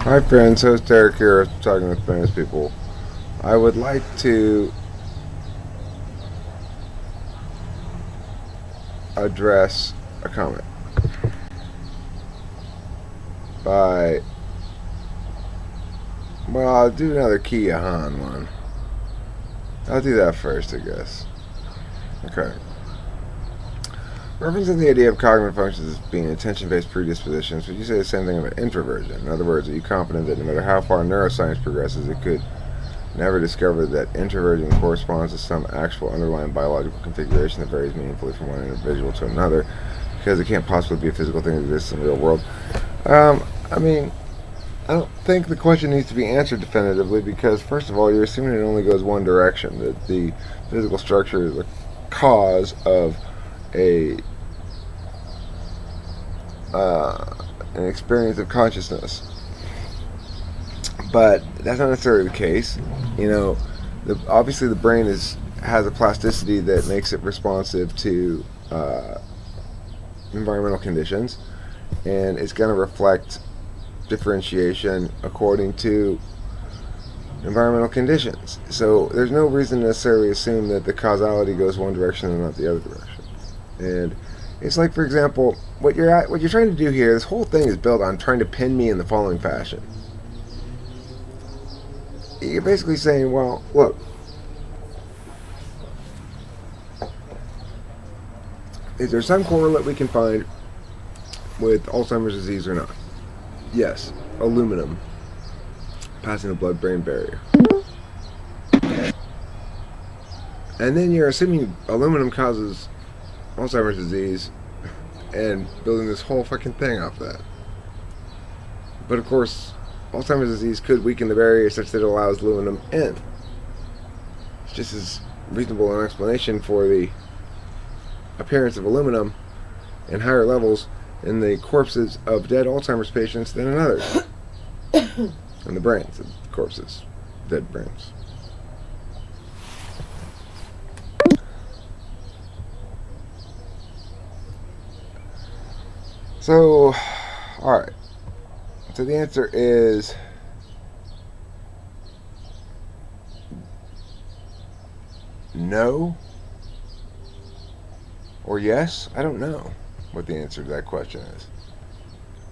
Hi friends, host Eric here, talking with famous people. I would like to address a comment by, well, I'll do another Keya Han one. I'll do that first, I guess. Okay. Referencing the idea of cognitive functions as being attention-based predispositions, would you say the same thing about introversion? In other words, are you confident that no matter how far neuroscience progresses, it could never discover that introversion corresponds to some actual underlying biological configuration that varies meaningfully from one individual to another, because it can't possibly be a physical thing that exists in the real world? I mean, I don't think the question needs to be answered definitively because, first of all, you're assuming it only goes one direction, that the physical structure is a cause of an experience of consciousness. But that's not necessarily the case. You know, obviously the brain has a plasticity that makes it responsive to environmental conditions, and it's going to reflect differentiation according to environmental conditions. So there's no reason to necessarily assume that the causality goes one direction and not the other direction. And it's like, for example, what you're trying to do here, this whole thing is built on trying to pin me in the following fashion. You're basically saying, well, look, is there some correlate we can find with Alzheimer's disease or not? Yes, aluminum passing the blood-brain barrier. And then you're assuming aluminum causes Alzheimer's disease and building this whole fucking thing off that. But of course, Alzheimer's disease could weaken the barrier such that it allows aluminum in. It's just as reasonable an explanation for the appearance of aluminum in higher levels in the corpses of dead Alzheimer's patients than in others. In the brains of corpses, dead brains. So, alright. So the answer is no or yes. I don't know what the answer to that question is.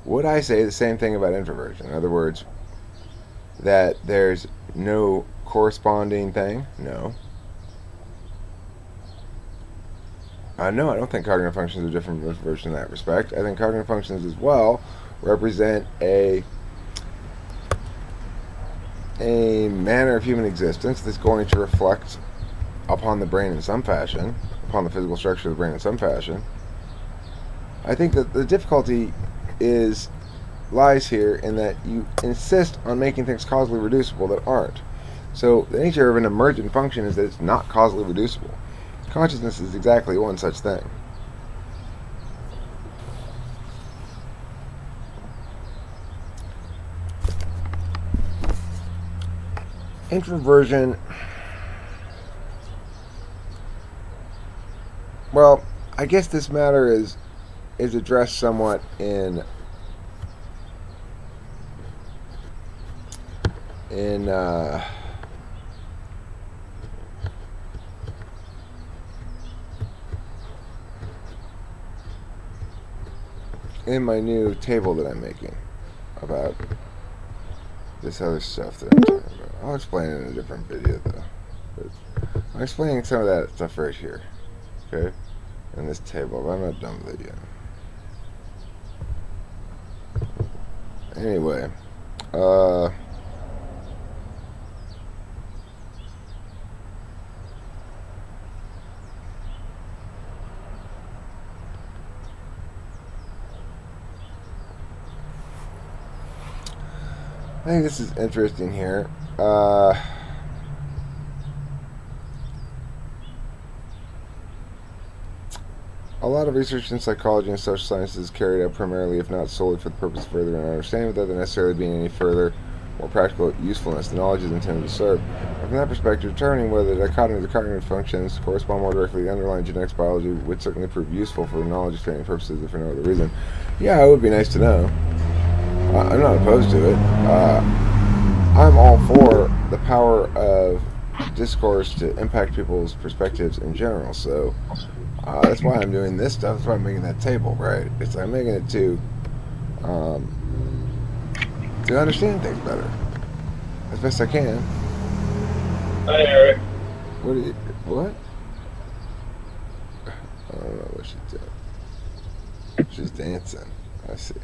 Would I say the same thing about introversion? In other words, that there's no corresponding thing? No. No, I don't think cognitive functions are different from introversion in that respect. I think cognitive functions as well represent a manner of human existence that's going to reflect upon the brain in some fashion, upon the physical structure of the brain in some fashion. I think that the difficulty lies here in that you insist on making things causally reducible that aren't. So the nature of an emergent function is that it's not causally reducible. Consciousness is exactly one such thing. Introversion, well, I guess this matter is addressed somewhat in my new table that I'm making about this other stuff that I'm talking about. I'll explain it in a different video though. But I'm explaining some of that stuff right here. Okay? In this table, but I'm not done with it yet. Anyway, I think this is interesting here. A lot of research in psychology and social sciences is carried out primarily, if not solely, for the purpose of furthering our understanding without there necessarily being any further, more practical usefulness. The knowledge is intended to serve. And from that perspective, determining whether the dichotomy of the cognitive functions correspond more directly to the underlying genetics biology would certainly prove useful for knowledge expanding purposes, if for no other reason. Yeah, it would be nice to know. I'm not opposed to it. I'm all for the power of discourse to impact people's perspectives in general. So that's why I'm doing this stuff. That's why I'm making that table, right? I'm making it um, to understand things better as best I can. Hi, Eric. What? What? I don't know what she's doing. She's dancing. I see.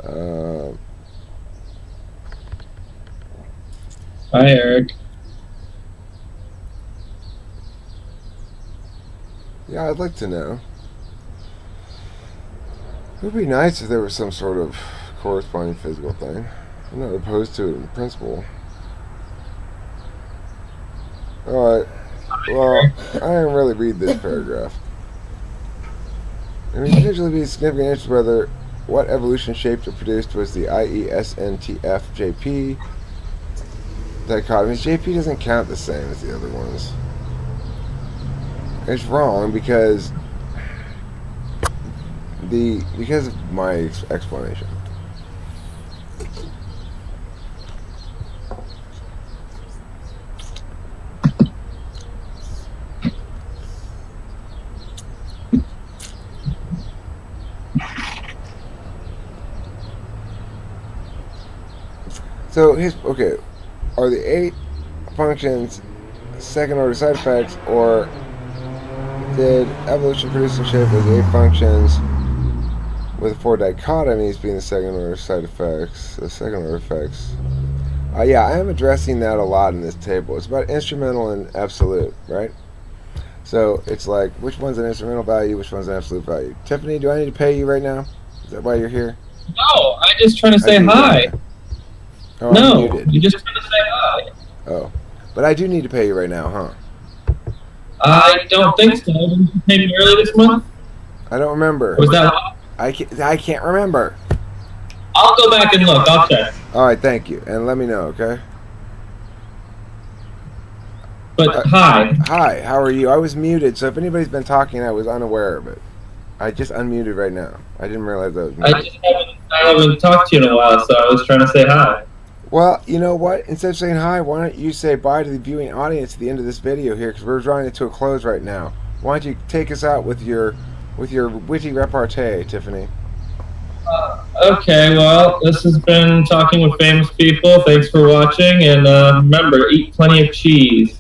Um, Hi, Eric. yeah, I'd like to know. It would be nice if there was some sort of corresponding physical thing. I'm not opposed to it in principle. Alright, well, I didn't really read this paragraph. It may potentially be significant interest whether what evolution shaped or produced was the IESNTF-JP dichotomies. JP doesn't count the same as the other ones. It's wrong because of my explanation. So okay, are the 8 functions second order side effects, or did evolution produce and shape those 8 functions with 4 dichotomies being the second order side effects, the second order effects? Yeah, I am addressing that a lot in this table. It's about instrumental and absolute, right? So it's like, which one's an instrumental value, which one's an absolute value. Tiffany, do I need to pay you right now? Is that why you're here? No, I'm just trying to say hi. Oh, No, I'm muted. you're just trying to say hi. Oh, but I do need to pay you right now, huh? I don't think so. Didn't you pay me early this month? I don't remember. Was that? I can't remember. I'll go back and look. I'll check. All right, thank you, and let me know, okay? But hi. Hi, how are you? I was muted, so if anybody's been talking, I was unaware of it. I just unmuted right now. I didn't realize I was muted. I haven't talked to you in a while, so I was trying to say hi. Well, you know what? Instead of saying hi, why don't you say bye to the viewing audience at the end of this video here, because we're drawing it to a close right now. Why don't you take us out with your witty repartee, Tiffany? Okay, well, this has been Talking with Famous People. Thanks for watching, and remember, eat plenty of cheese.